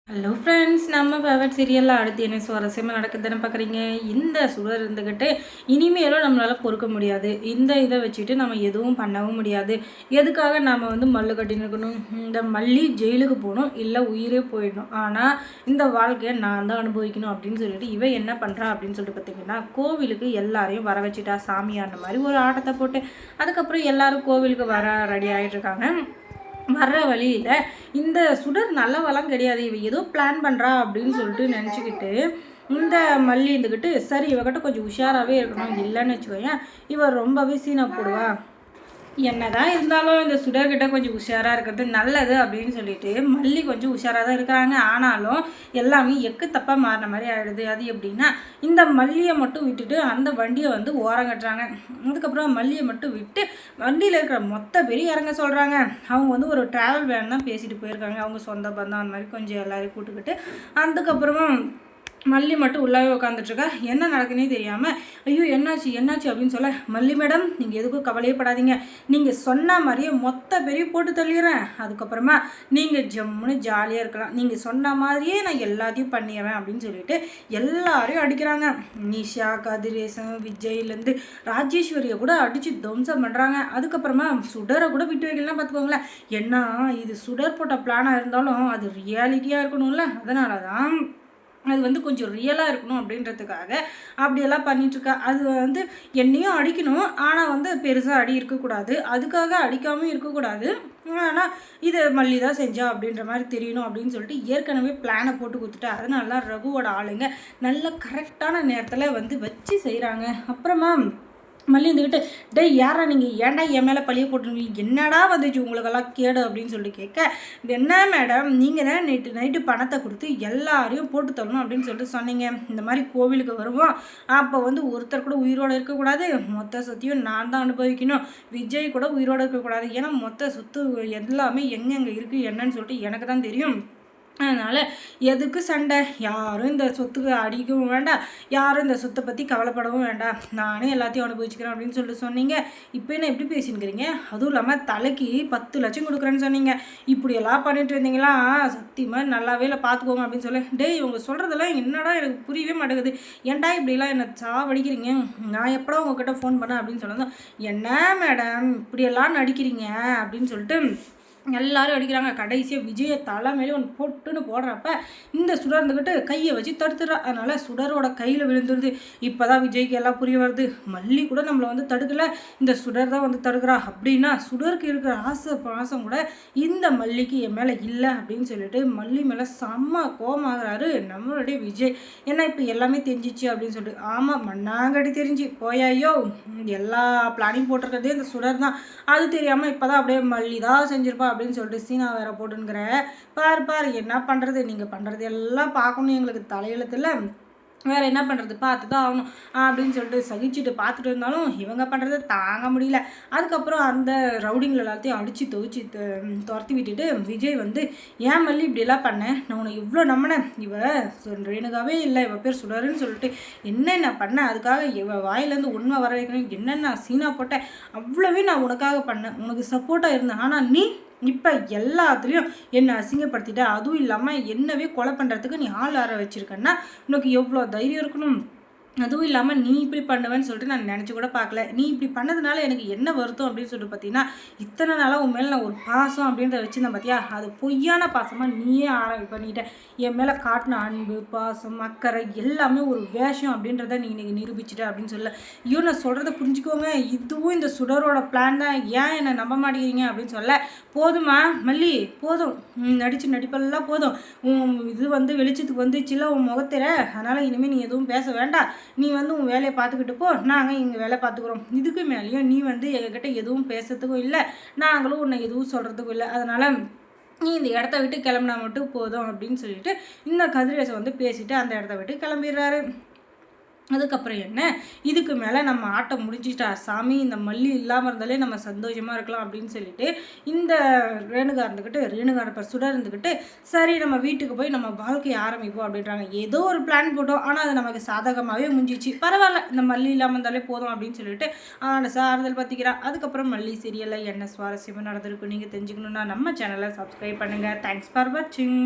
Hello friends, நம்ம favourite சீரியலில் அடுத்து என்ன சுவாரஸ்யமாக நடக்குதுன்னு பார்க்குறீங்க. இந்த சுடர் இருந்துக்கிட்டு இனிமேலும் நம்மளால் பொறுக்க முடியாது. இந்த இதை வச்சுட்டு நம்ம எதுவும் பண்ணவும் முடியாது. எதுக்காக நாம் மல்லு கட்டி நிற்கணும்? இந்த மல்லி ஜெயிலுக்கு போகணும், இல்லை உயிரே போயிடணும். ஆனால் இந்த வாழ்க்கையை நான் தான் அனுபவிக்கணும் அப்படின்னு சொல்லிட்டு இவன் என்ன பண்ணுறா அப்படின்னு சொல்லிட்டு பார்த்தீங்கன்னா, கோவிலுக்கு எல்லாரையும் வர வச்சுட்டா. சாமியார் மாதிரி ஒரு ஆட்டத்தை போட்டு அதுக்கப்புறம் எல்லாரும் கோவிலுக்கு வர ரெடி ஆகிட்டு இருக்காங்க. வர்ற வழியில் இந்த சுடர் நல்லவெல்லாம் கிடையாது, இவ ஏதோ பிளான் பண்ணுறா அப்படின்னு சொல்லிட்டு நினச்சிக்கிட்டு இந்த மல்லி இருந்துக்கிட்டு சரி இவகிட்ட கொஞ்சம் உஷாராகவே இருக்கணும். இல்லைன்னு வச்சுக்கோயேன், இவர் ரொம்பவே சீனை போடுவா. என்னதான் இருந்தாலும் இந்த சுடர்கிட்ட கொஞ்சம் உஷாராக இருக்கிறது நல்லது அப்படின்னு சொல்லிட்டு மல்லி கொஞ்சம் உஷாராக தான் இருக்கிறாங்க. ஆனாலும் எல்லாமே எக்கு தப்பாக மாறின மாதிரி ஆகிடுது. அது எப்படின்னா, இந்த மல்லியை மட்டும் விட்டுட்டு அந்த வண்டியை ஓரம் கட்டுறாங்க. அதுக்கப்புறம் மல்லியை மட்டும் விட்டு வண்டியில் இருக்கிற மொத்த பேரும் இறங்க சொல்கிறாங்க. அவங்க ஒரு ட்ராவல் வேன் தான் பேசிட்டு போயிருக்காங்க. அவங்க சொந்த பந்தம் அந்த மாதிரி கொஞ்சம் எல்லாரையும் கூட்டுக்கிட்டு அதுக்கப்புறமா மல்லி மட்டும் உள்ளாவே உட்காந்துட்ருக்கா. என்ன நடக்குன்னே தெரியாமல் ஐயோ என்னாச்சு என்னாச்சு அப்படின்னு சொல்ல, மல்லி மேடம் நீங்கள் எதுக்கும் கவலையப்படாதீங்க, நீங்கள் சொன்ன மாதிரியே மொத்த பெரிய போட்டு தள்ளிடுறேன். அதுக்கப்புறமா நீங்கள் ஜம்முன்னு ஜாலியாக இருக்கலாம், நீங்கள் சொன்ன மாதிரியே நான் எல்லாத்தையும் பண்ணிடுறேன் அப்படின்னு சொல்லிட்டு எல்லாரையும் அடிக்கிறாங்க. நிஷா, கதிரேசன், விஜய்லேருந்து ராஜேஸ்வரியை கூட அடித்து துவம்சம் பண்ணுறாங்க. அதுக்கப்புறமா சுடரை கூட விட்டு வைக்கலாம் பார்த்துக்கோங்களேன். ஏன்னா இது சுடர் போட்ட பிளானாக இருந்தாலும் அது ரியாலிட்டியாக இருக்கணும்ல, அதனால தான் அது கொஞ்சம் ரியலாக இருக்கணும் அப்படின்றதுக்காக அப்படியெல்லாம் பண்ணிகிட்ருக்கா. அது என்னையும் அடிக்கணும், ஆனால் பெருசாக அடி இருக்கக்கூடாது, அதுக்காக அடிக்காமல் இருக்கக்கூடாது. ஆனால் இதை மல்லி தான் செஞ்சா அப்படின்ற மாதிரி தெரியணும் அப்படின்னு சொல்லிட்டு ஏற்கனவே பிளானை போட்டு கொடுத்துட்டா. அதனால தான் ரகுவோட ஆளுங்க நல்ல கரெக்டான நேரத்தில் வச்சு செய்கிறாங்க. அப்புறமா மல்லி இருந்துக்கிட்டு டேய் யாரா நீங்கள், ஏன்டா என் மேலே பழிய போட்டுருவீங்க, என்னடா வந்துச்சு உங்களுக்கெல்லாம் கேடு அப்படின்னு சொல்லிட்டு கேட்க, என்ன மேடம் நீங்கள் தான் நைட்டு பணத்தை கொடுத்து எல்லாரையும் போட்டு தரணும் அப்படின்னு சொல்லிட்டு சொன்னீங்க. இந்த மாதிரி கோவிலுக்கு வருவோம், அப்போ ஒருத்தர் கூட உயிரோடு இருக்கக்கூடாது, மொத்த சொத்தையும் நான் தான் அனுபவிக்கணும், விஜய் கூட உயிரோடு இருக்கக்கூடாது, ஏன்னா மொத்த சொத்து எல்லாமே எங்கெங்கே இருக்குது என்னன்னு சொல்லிட்டு எனக்கு தான் தெரியும். அதனால் எதுக்கு சண்டை, யாரும் இந்த சொத்துக்கு அடிக்கவும் வேண்டாம், யாரும் இந்த சொத்தை பற்றி கவலைப்படவும் வேண்டாம், நானே எல்லாத்தையும் அனுபவிச்சுக்கிறேன் அப்படின்னு சொல்லிட்டு சொன்னீங்க. இப்போ என்ன எப்படி பேசினுக்கிறீங்க? அதுவும் இல்லாமல் தலைக்கு 10 லட்சம் கொடுக்குறேன்னு சொன்னீங்க. இப்படியெல்லாம் பண்ணிட்டு இருந்தீங்களா, சத்தியமாக நல்லாவே இல்லை பார்த்துக்கோங்க அப்படின்னு சொல்லி, டேய் இவங்க சொல்கிறதெல்லாம் என்னடா எனக்கு புரியவே மாட்டேங்குது, ஏன்டா இப்படிலாம் என்னை சாவடிக்கிறீங்க, நான் எப்படா உங்ககிட்ட ஃபோன் பண்ணேன் அப்படின்னு சொன்னதும், என்ன மேடம் இப்படியெல்லாம் நடிக்கிறீங்க அப்படின்னு சொல்லிட்டு எல்லாரும் அடிக்கிறாங்க. கடைசியாக விஜயை தலை மேலே ஒன்று போட்டுன்னு போடுறப்ப இந்த சுடர் இருந்துக்கிட்டு கையை வச்சு தடுத்துடுறா. அதனால் சுடரோட கையில் விழுந்துருது. இப்போ தான் விஜய்க்கு எல்லாம் புரிய வருது, மல்லி கூட நம்மளை தடுக்கலை, இந்த சுடர் தான் தடுக்கிறா. அப்படின்னா சுடருக்கு இருக்கிற ஆசை பாசம் கூட இந்த மல்லிக்கு என் மேலே இல்லை அப்படின்னு சொல்லிட்டு மல்லி மேலே செம்ம கோமாகறாரு நம்மளுடைய விஜய். ஏன்னா இப்போ எல்லாமே தெரிஞ்சிச்சு அப்படின்னு சொல்லிட்டு. ஆமாம் மண்ணாங்கடி தெரிஞ்சு போயாயோ, எல்லா பிளானிங் போட்டிருக்கிறதே இந்த சுடர் தான், அது தெரியாமல் இப்போ தான் அப்படியே மல்லி தான் செஞ்சிருப்பா அப்படின்னு சொல்லிட்டு சீனா வேற போட்டுங்கிற. பாரு என்ன பண்ணுறது, நீங்கள் பண்ணுறது எல்லாம் பார்க்கணும், எங்களுக்கு தலையெழுத்துல வேறு என்ன பண்ணுறது, பார்த்து தான் ஆகணும் அப்படின்னு சொல்லிட்டு சகிச்சுட்டு பார்த்துட்டு இருந்தாலும் இவங்க பண்ணுறதை தாங்க முடியல. அதுக்கப்புறம் அந்த ரவுடிங்களை எல்லாத்தையும் அடித்து துரத்தி விட்டுட்டு விஜய் ஏன் மல்லி இப்படியெல்லாம் பண்ணேன், நான் உன்னை இவ்வளோ நம்பினேன், ரேணுகாவே இல்லை, இவ பேர் சுடருன்னு சொல்லிட்டு என்னென்ன பண்ணேன், அதுக்காக இவ வாயிலேருந்து உண்மை வர வைக்கணும், என்னென்ன சீனா போட்டேன், அவ்வளோவே நான் உனக்காக பண்ணேன், உனக்கு சப்போர்ட்டாக இருந்தேன், ஆனால் நீ இப்போ எல்லாத்துலேயும் என்னை அசிங்கப்படுத்திட்ட, அதுவும் இல்லாமல் என்னவே கொலை பண்ணுறதுக்கு நீ ஆள் ஆற வச்சுருக்கன்னா உனக்கு எவ்வளோ தைரியம் இருக்கணும், அதுவும் இல்லாமல் நீ இப்படி பண்ணுவேன்னு சொல்லிட்டு நான் நினச்சி கூட பார்க்கல, நீ இப்படி பண்ணதுனால எனக்கு என்ன வருத்தம் அப்படின்னு சொல்லிட்டு பார்த்தீங்கன்னா, இத்தனை நாளாக உன் மேலே நான் ஒரு பாசம் அப்படின்றத வச்சுருந்தேன் பார்த்தியா, அது பொய்யான பாசமாக நீயே பண்ணிட்ட, என் மேலே காட்டின அன்பு பாசம் அக்கறை எல்லாமே ஒரு வேஷம் அப்படின்றத நீ இன்றைக்கி நிரூபிச்சிட்ட அப்படின்னு சொல்ல. ஐயோ நான் சொல்கிறத புரிஞ்சுக்கோங்க, இதுவும் இந்த சுடரோட பிளான் தான், ஏன் என்னை நம்ப மாட்டேங்கிறீங்க அப்படின்னு சொல்ல. போதுமா மல்லி போதும், நடித்து நடிப்பெல்லாம் போதும், இது வெளிச்சத்துக்கு வந்துச்சுல உன் முகத்திர, அதனால் இனிமேல் நீ எதுவும் பேச வேண்டாம், நீ உன் வேலையை பார்த்துக்கிட்டு போ, நாங்கள் எங்கள் வேலையை பார்த்துக்குறோம், இதுக்கு மேலேயும் நீ எங்ககிட்ட எதுவும் பேசுறதுக்கும் இல்லை, நாங்களும் உன்னை எதுவும் சொல்கிறதுக்கும் இல்லை, அதனால் நீ இந்த இடத்த விட்டு கிளம்புனா மட்டும் போதும் அப்படின்னு சொல்லிட்டு இந்த கதிரேசை பேசிவிட்டு அந்த இடத்த விட்டு கிளம்பிடுறாரு. அதுக்கப்புறம் என்ன, இதுக்கு மேலே நம்ம ஆட்டம் முடிஞ்சிட்டா சாமி, இந்த மல்லி இல்லாமல் இருந்தாலே நம்ம சந்தோஷமாக இருக்கலாம் அப்படின்னு சொல்லிட்டு இந்த ரேணுகா சுடர் இருந்துக்கிட்டு சரி நம்ம வீட்டுக்கு போய் நம்ம வாழ்க்கையை ஆரம்பிப்போம் அப்படின்றாங்க. ஏதோ ஒரு பிளான் போட்டோம், ஆனால் அது நமக்கு சாதகமாகவே முடிஞ்சிச்சு, பரவாயில்ல இந்த மல்லி இல்லாமல் இருந்தாலே போதும் அப்படின்னு சொல்லிட்டு ஆறுதல் பற்றிக்கிறான். அதுக்கப்புறம் மல்லி சீரியலில் என்ன சுவாரஸ்யமாக நடந்திருக்கும் நீங்கள் தெரிஞ்சுக்கணுன்னா நம்ம சேனலை சப்ஸ்கிரைப் பண்ணுங்கள். தேங்க்ஸ் ஃபார் வாட்சிங்.